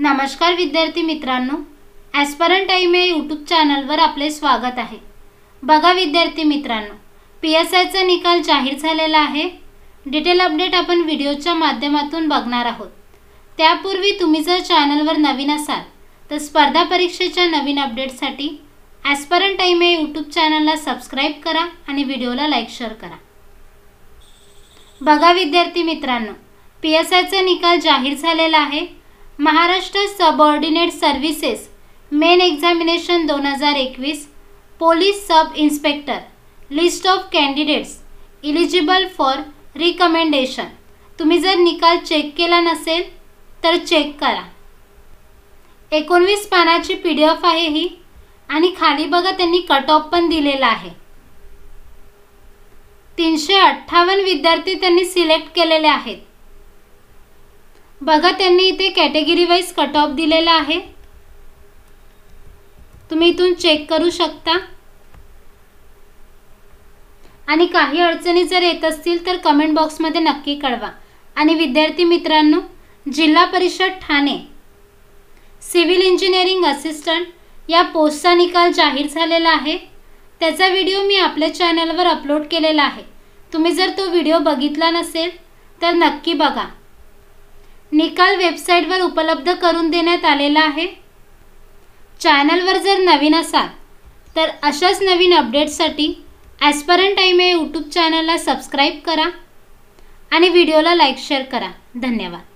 नमस्कार विद्यार्थी मित्रांनो, ॲस्परंट टाइम या यूट्यूब चॅनलवर आपले स्वागत आहे। बघा विद्यार्थी मित्रांनो, PSIचा निकाल जाहीर झालेला आहे। डिटेल अपडेट आपण व्हिडिओच्या माध्यमातून बघणार आहोत। त्यापूर्वी तुम्ही जर चॅनलवर नवीन असाल तर स्पर्धा परीक्षेच्या नवीन अपडेटसाठी ॲस्परंट टाइम या यूट्यूब चॅनलला सबस्क्राइब करा आणि व्हिडिओला लाईक शेअर करा। बघा विद्यार्थी मित्रांनो, PSIचा निकाल जाहीर झालेला आहे। Maharashtra subordinate services main examination 2021 police sub inspector list of candidates eligible for recommendation. तुम्ही जर निकाल चेक केला नसेल तर चेक करा। 19 पानाची PDF आहे ही आणि खाली बघा त्यांनी कट ऑफ पण दिलेला आहे। 358 विद्यार्थी त्यांनी सिलेक्ट केलेले आहेत। बघा त्यांनी इथे कॅटेगरी वाइज कट ऑफ दिलेला आहे, तुम्ही इथून चेक करू शकता। आणि काही अडचणी जर येत असतील तर कमेंट बॉक्समध्ये नक्की कळवा। आणि विद्यार्थी मित्रांनो, जिल्हा परिषद ठाणे सिव्हिल इंजिनिअरिंग असिस्टंट या पोस्टचा निकाल जाहीर झालेला आहे। त्याचा व्हिडिओ मी आपल्या चॅनलवर अपलोड केलेला आहे। तुम्ही जर तो व्हिडिओ बघितला नसेल तर नक्की बघा। निकाल वेबसाईटवर उपलब्ध करून देण्यात आलेला आहे। चॅनलवर जर नवीन असाल तर अशाच नवीन अपडेट्ससाठी ॲस्परंट टाइम या यूट्यूब चॅनलला सबस्क्राइब करा आणि व्हिडिओला लाईक शेअर करा। धन्यवाद।